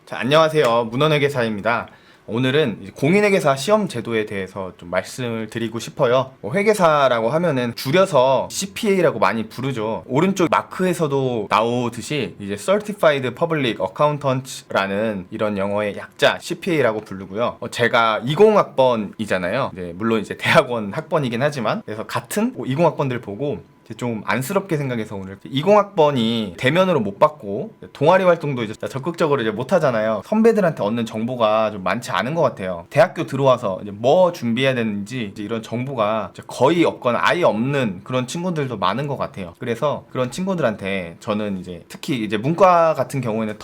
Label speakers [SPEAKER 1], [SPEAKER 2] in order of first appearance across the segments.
[SPEAKER 1] 자, 안녕하세요. 문헌회계사입니다. 오늘은 공인회계사 시험 제도에 대해서 좀 말씀을 드리고 싶어요. 회계사라고 하면은 줄여서 CPA라고 많이 부르죠. 오른쪽 마크에서도 나오듯이 이제 Certified Public Accountant라는 이런 영어의 약자 CPA라고 부르고요. 제가 20학번이잖아요. 물론 이제 대학원 학번이긴 하지만 그래서 같은 20학번들 보고 좀 안쓰럽게 생각해서 오늘 20학번이 대면으로 못 받고 동아리 활동도 이제 적극적으로 이제 못 하잖아요. 선배들한테 얻는 정보가 좀 많지 않은 것 같아요. 대학교 들어와서 이제 뭐 준비해야 되는지 이제 이런 정보가 거의 없거나 아예 없는 그런 친구들도 많은 것 같아요. 그래서 그런 친구들한테 저는 이제 특히 이제 문과 같은 경우에는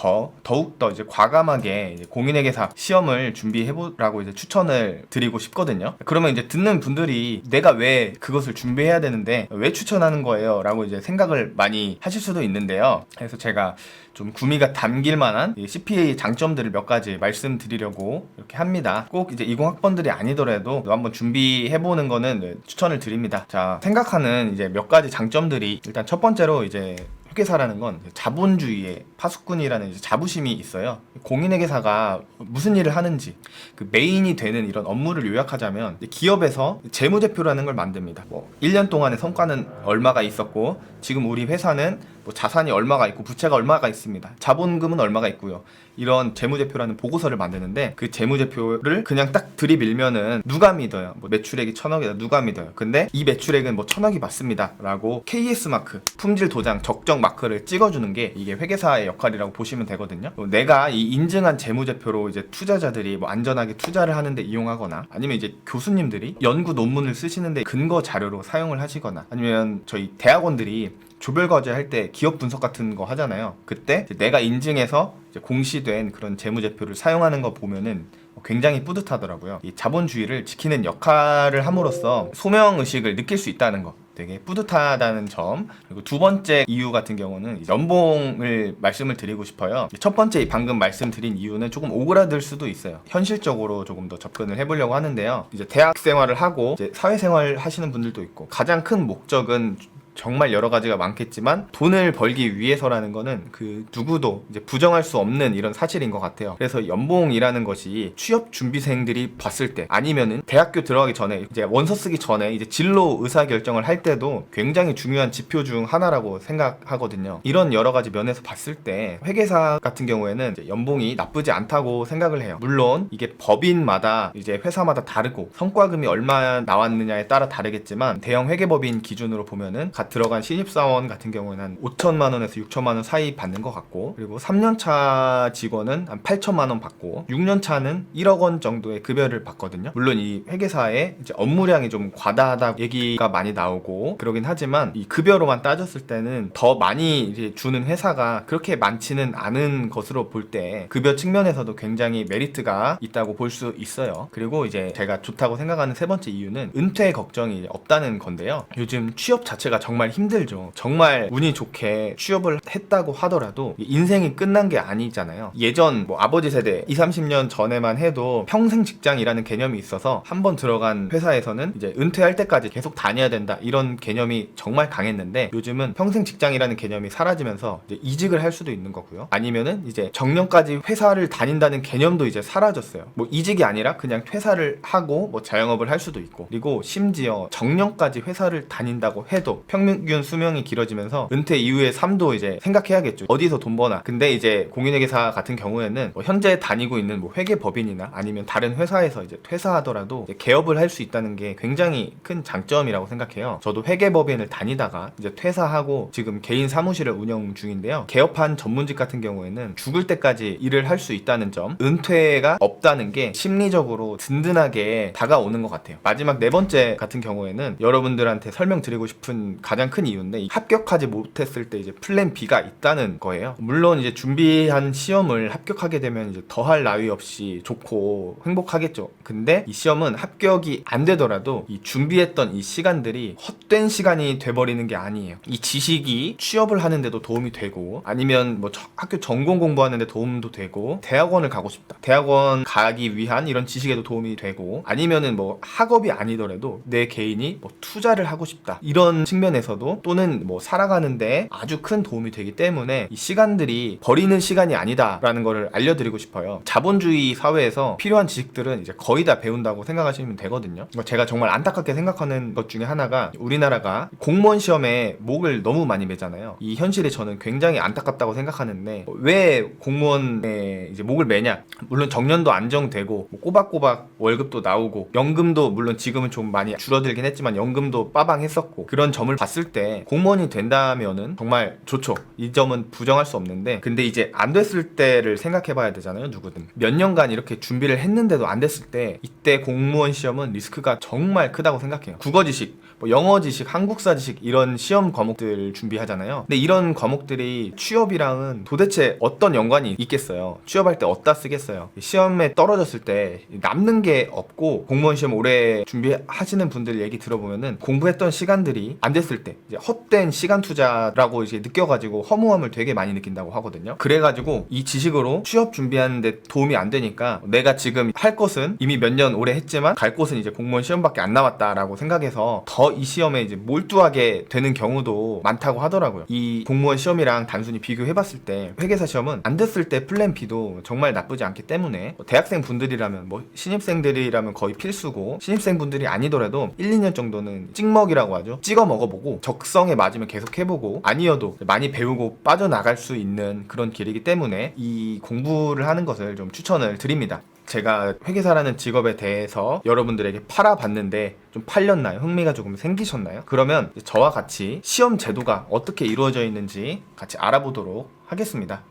[SPEAKER 1] 더욱더 이제 과감하게 이제 공인회계사 시험을 준비해보라고 이제 추천을 드리고 싶거든요. 그러면 이제 듣는 분들이 내가 왜 그것을 준비해야 되는데 왜 추천하는 거예요? 라고 이제 생각을 많이 하실 수도 있는데요. 그래서 제가 좀 구미가 담길 만한 CPA 장점들을 몇 가지 말씀드리려고 이렇게 합니다. 꼭 이제 20학번들이 아니더라도 한번 준비해보는 거는 추천을 드립니다. 자, 생각하는 이제 몇 가지 장점들이 일단 첫 번째로 이제 회계사라는 건 자본주의의 파수꾼이라는 이제 자부심이 있어요. 공인회계사가 무슨 일을 하는지 그 메인이 되는 이런 업무를 요약하자면 기업에서 재무제표라는 걸 만듭니다. 1년 동안의 성과는 얼마가 있었고 지금 우리 회사는 자산이 얼마가 있고 부채가 얼마가 있습니다. 자본금은 얼마가 있고요. 이런 재무제표라는 보고서를 만드는데 그 재무제표를 그냥 딱 들이밀면은 누가 믿어요? 매출액이 1,000억이다. 누가 믿어요? 근데 이 매출액은 1,000억이 맞습니다. 라고 KS 마크, 품질 도장, 적정 마크를 찍어주는 게 이게 회계사의 역할이라고 보시면 되거든요. 내가 이 인증한 재무제표로 이제 투자자들이 안전하게 투자를 하는데 이용하거나 아니면 이제 교수님들이 연구 논문을 쓰시는데 근거 자료로 사용을 하시거나 아니면 저희 대학원들이 조별과제 할 때 기업 분석 같은 거 하잖아요. 그때 내가 인증해서 공시된 그런 재무제표를 사용하는 거 보면은 굉장히 뿌듯하더라고요. 이 자본주의를 지키는 역할을 함으로써 소명의식을 느낄 수 있다는 거 되게 뿌듯하다는 점. 그리고 두 번째 이유 같은 경우는 연봉을 말씀을 드리고 싶어요. 첫 번째 방금 말씀드린 이유는 조금 오그라들 수도 있어요. 현실적으로 조금 더 접근을 해보려고 하는데요. 이제 대학 생활을 하고 이제 사회생활 하시는 분들도 있고 가장 큰 목적은 정말 여러 가지가 많겠지만 돈을 벌기 위해서라는 거는 그 누구도 이제 부정할 수 없는 이런 사실인 것 같아요. 그래서 연봉이라는 것이 취업 준비생들이 봤을 때 아니면은 대학교 들어가기 전에 이제 원서 쓰기 전에 이제 진로 의사 결정을 할 때도 굉장히 중요한 지표 중 하나라고 생각하거든요. 이런 여러 가지 면에서 봤을 때 회계사 같은 경우에는 이제 연봉이 나쁘지 않다고 생각을 해요. 물론 이게 법인마다 이제 회사마다 다르고 성과금이 얼마 나왔느냐에 따라 다르겠지만 대형 회계법인 기준으로 보면은 들어간 신입사원 같은 경우에는 한 5천만 원에서 6천만 원 사이 받는 것 같고 그리고 3년차 직원은 한 8천만 원 받고 6년차는 1억 원 정도의 급여를 받거든요. 물론 이 회계사의 이제 업무량이 좀 과다하다 얘기가 많이 나오고 그러긴 하지만 이 급여로만 따졌을 때는 더 많이 이제 주는 회사가 그렇게 많지는 않은 것으로 볼 때 급여 측면에서도 굉장히 메리트가 있다고 볼 수 있어요. 그리고 이제 제가 좋다고 생각하는 세 번째 이유는 은퇴 걱정이 없다는 건데요. 요즘 취업 자체가 정말 힘들죠. 정말 운이 좋게 취업을 했다고 하더라도 인생이 끝난 게 아니잖아요. 예전 아버지 세대 20, 30년 전에만 해도 평생 직장이라는 개념이 있어서 한번 들어간 회사에서는 이제 은퇴할 때까지 계속 다녀야 된다 이런 개념이 정말 강했는데 요즘은 평생 직장이라는 개념이 사라지면서 이제 이직을 할 수도 있는 거고요. 아니면은 이제 정년까지 회사를 다닌다는 개념도 이제 사라졌어요. 이직이 아니라 그냥 퇴사를 하고 자영업을 할 수도 있고 그리고 심지어 정년까지 회사를 다닌다고 해도 평균 수명이 길어지면서 은퇴 이후의 삶도 이제 생각해야겠죠. 어디서 돈 버나. 근데 이제 공인회계사 같은 경우에는 현재 다니고 있는 회계법인이나 아니면 다른 회사에서 이제 퇴사하더라도 이제 개업을 할 수 있다는 게 굉장히 큰 장점이라고 생각해요. 저도 회계법인을 다니다가 이제 퇴사하고 지금 개인 사무실을 운영 중인데요. 개업한 전문직 같은 경우에는 죽을 때까지 일을 할 수 있다는 점, 은퇴가 없다는 게 심리적으로 든든하게 다가오는 것 같아요. 마지막 네 번째 같은 경우에는 여러분들한테 설명드리고 싶은 가장 큰 이유인데 합격하지 못했을 때 이제 플랜 B가 있다는 거예요. 물론 이제 준비한 시험을 합격하게 되면 이제 더할 나위 없이 좋고 행복하겠죠. 근데 이 시험은 합격이 안 되더라도 이 준비했던 이 시간들이 헛된 시간이 돼버리는 게 아니에요. 이 지식이 취업을 하는데도 도움이 되고 아니면 학교 전공 공부하는데 도움도 되고 대학원을 가고 싶다. 대학원 가기 위한 이런 지식에도 도움이 되고 아니면은 학업이 아니더라도 내 개인이 투자를 하고 싶다. 이런 측면에 면에서도 또는 뭐 살아가는데 아주 큰 도움이 되기 때문에 이 시간들이 버리는 시간이 아니다라는 거를 알려드리고 싶어요. 자본주의 사회에서 필요한 지식들은 이제 거의 다 배운다고 생각하시면 되거든요. 제가 정말 안타깝게 생각하는 것 중에 하나가 우리나라가 공무원 시험에 목을 너무 많이 매잖아요. 이 현실에 저는 굉장히 안타깝다고 생각하는데 왜 공무원에 이제 목을 매냐? 물론 정년도 안정되고 뭐 꼬박꼬박 월급도 나오고 연금도 물론 지금은 좀 많이 줄어들긴 했지만 연금도 빠방했었고 그런 점을 봤을 때 공무원이 된다면은 정말 좋죠. 이 점은 부정할 수 없는데 근데 이제 안 됐을 때를 생각해 봐야 되잖아요. 누구든 몇 년간 이렇게 준비를 했는데도 안 됐을 때 이때 공무원 시험은 리스크가 정말 크다고 생각해요. 국어 지식, 뭐 영어 지식, 한국사 지식 이런 시험 과목들 준비하잖아요. 근데 이런 과목들이 취업이랑은 도대체 어떤 연관이 있겠어요? 취업할 때 어디다 쓰겠어요? 시험에 떨어졌을 때 남는 게 없고 공무원 시험 오래 준비하시는 분들 얘기 들어보면은 공부했던 시간들이 안 됐을 때 이제 헛된 시간 투자라고 이제 느껴가지고 허무함을 되게 많이 느낀다고 하거든요. 그래가지고 이 지식으로 취업 준비하는데 도움이 안 되니까 내가 지금 할 것은 이미 몇 년 오래 했지만 갈 곳은 이제 공무원 시험밖에 안 남았다라고 생각해서 더 이 시험에 이제 몰두하게 되는 경우도 많다고 하더라고요. 이 공무원 시험이랑 단순히 비교해봤을 때 회계사 시험은 안 됐을 때 플랜 B도 정말 나쁘지 않기 때문에 대학생 분들이라면 뭐 신입생들이라면 거의 필수고 신입생 분들이 아니더라도 1, 2년 정도는 찍먹이라고 하죠. 찍어 먹어보고 적성에 맞으면 계속 해보고 아니어도 많이 배우고 빠져나갈 수 있는 그런 길이기 때문에 이 공부를 하는 것을 좀 추천을 드립니다. 제가 회계사라는 직업에 대해서 여러분들에게 팔아봤는데 좀 팔렸나요? 흥미가 조금 생기셨나요? 그러면 저와 같이 시험 제도가 어떻게 이루어져 있는지 같이 알아보도록 하겠습니다.